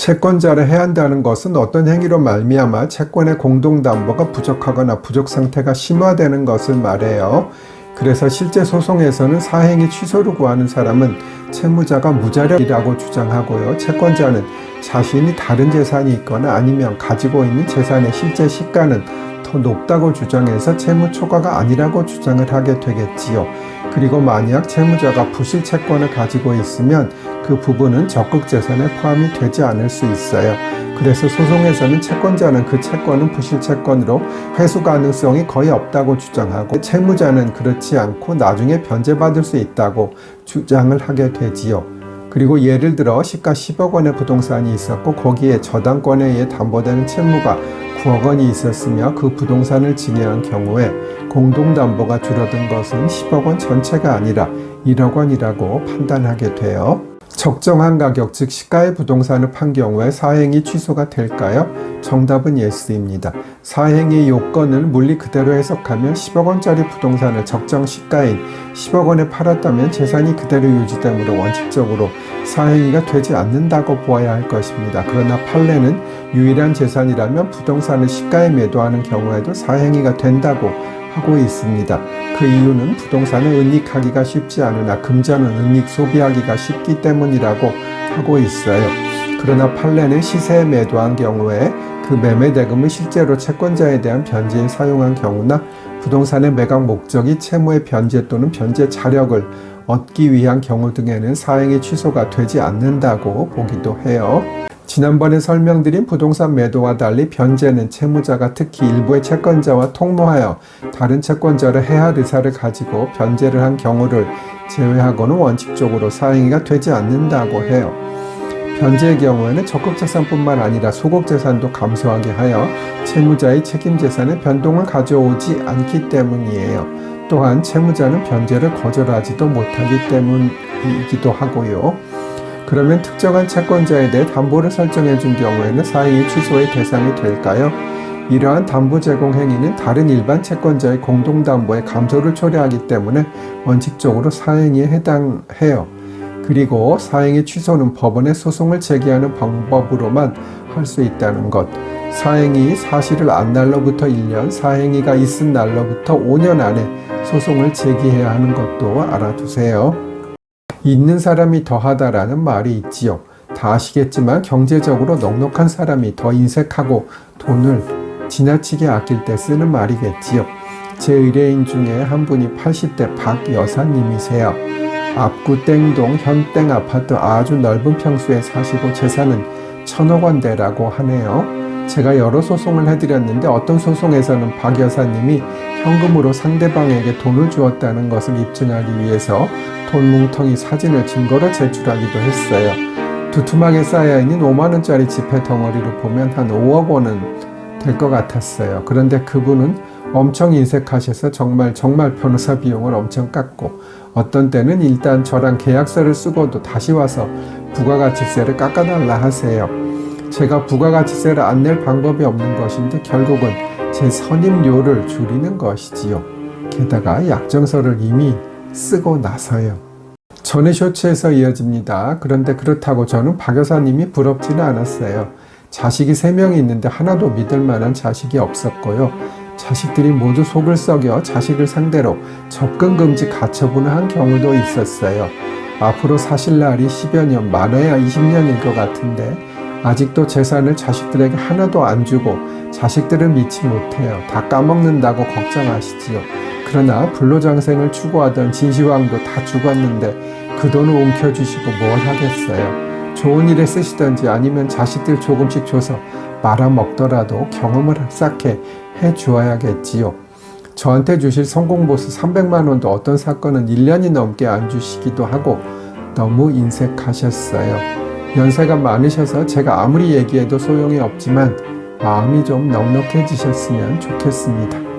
채권자를 해한다는 것은 어떤 행위로 말미암아 채권의 공동담보가 부족하거나 부족 상태가 심화되는 것을 말해요. 그래서 실제 소송에서는 사행위 취소를 구하는 사람은 채무자가 무자력이라고 주장하고요. 채권자는 자신이 다른 재산이 있거나 아니면 가지고 있는 재산의 실제 시가는 더 높다고 주장해서 채무 초과가 아니라고 주장을 하게 되겠지요. 그리고 만약 채무자가 부실 채권을 가지고 있으면 그 부분은 적극 재산에 포함이 되지 않을 수 있어요. 그래서 소송에서는 채권자는 그 채권은 부실 채권으로 회수 가능성이 거의 없다고 주장하고, 채무자는 그렇지 않고 나중에 변제받을 수 있다고 주장을 하게 되지요. 그리고 예를 들어 시가 10억 원의 부동산이 있었고 거기에 저당권에 의해 담보되는 채무가 9억 원이 있었으며 그 부동산을 증여한 경우에 공동담보가 줄어든 것은 10억 원 전체가 아니라 1억 원이라고 판단하게 돼요. 적정한 가격, 즉 시가의 부동산을 판 경우에 사행위 취소가 될까요? 정답은 예스입니다. 사행위 요건을 물리 그대로 해석하면 10억 원짜리 부동산을 적정 시가인 10억 원에 팔았다면 재산이 그대로 유지되므로 원칙적으로 사행위가 되지 않는다고 보아야 할 것입니다. 그러나 판례는 유일한 재산이라면 부동산을 시가에 매도하는 경우에도 사행위가 된다고 하고 있습니다. 그 이유는 부동산을 은닉하기가 쉽지 않으나 금전은 은닉 소비하기가 쉽기 때문이라고 하고 있어요. 그러나 판례는 시세에 매도한 경우에 그 매매 대금을 실제로 채권자에 대한 변제에 사용한 경우나 부동산의 매각 목적이 채무의 변제 또는 변제 자력을 얻기 위한 경우 등에는 사행위 취소가 되지 않는다고 보기도 해요. 지난번에 설명드린 부동산 매도와 달리 변제는 채무자가 특히 일부의 채권자와 통모하여 다른 채권자를 해할 의사를 가지고 변제를 한 경우를 제외하고는 원칙적으로 사행위가 되지 않는다고 해요. 변제의 경우에는 적극재산뿐만 아니라 소극재산도 감소하게 하여 채무자의 책임재산의 변동을 가져오지 않기 때문이에요. 또한 채무자는 변제를 거절하지도 못하기 때문이기도 하고요. 그러면 특정한 채권자에 대해 담보를 설정해 준 경우에는 사행위 취소의 대상이 될까요? 이러한 담보 제공 행위는 다른 일반 채권자의 공동담보의 감소를 초래하기 때문에 원칙적으로 사행위에 해당해요. 그리고 사행위 취소는 법원에 소송을 제기하는 방법으로만 할 수 있다는 것. 사행위 사실을 안 날로부터 1년, 사행위가 있은 날로부터 5년 안에 소송을 제기해야 하는 것도 알아두세요. 있는 사람이 더하다라는 말이 있지요. 다 아시겠지만 경제적으로 넉넉한 사람이 더 인색하고 돈을 지나치게 아낄 때 쓰는 말이겠지요. 제 의뢰인 중에 한 분이 80대 박 여사님이세요. 압구 땡동 현땡 아파트 아주 넓은 평수에 사시고 재산은 1,000억 원대라고 하네요. 제가 여러 소송을 해드렸는데 어떤 소송에서는 박 여사님이 현금으로 상대방에게 돈을 주었다는 것을 입증하기 위해서 돈 뭉텅이 사진을 증거로 제출하기도 했어요. 두툼하게 쌓여있는 5만원짜리 지폐 덩어리를 보면 한 5억 원은 될 것 같았어요. 그런데 그분은 엄청 인색하셔서 정말 변호사 비용을 엄청 깎고, 어떤 때는 일단 저랑 계약서를 쓰고도 다시 와서 부가가치세를 깎아달라 하세요. 제가 부가가치세를 안 낼 방법이 없는 것인데 결국은 제 선임료를 줄이는 것이지요. 게다가 약정서를 이미 쓰고 나서요. 전의 쇼츠에서 이어집니다. 그런데 그렇다고 저는 박 여사님이 부럽지는 않았어요. 자식이 3명이 있는데 하나도 믿을 만한 자식이 없었고요. 자식들이 모두 속을 썩여 자식을 상대로 접근금지 가처분을 한 경우도 있었어요. 앞으로 사실 날이 10여 년, 많아야 20년일 것 같은데 아직도 재산을 자식들에게 하나도 안 주고 자식들을 믿지 못해요. 다 까먹는다고 걱정하시지요. 그러나 불로장생을 추구하던 진시황도 다 죽었는데 그 돈을 움켜주시고 뭘 하겠어요. 좋은 일에 쓰시던지 아니면 자식들 조금씩 줘서 말아먹더라도 경험을 쌓게 해주어야겠지요. 저한테 주실 성공보수 300만 원도 어떤 사건은 1년이 넘게 안 주시기도 하고 너무 인색하셨어요. 연세가 많으셔서 제가 아무리 얘기해도 소용이 없지만 마음이 좀 넉넉해지셨으면 좋겠습니다.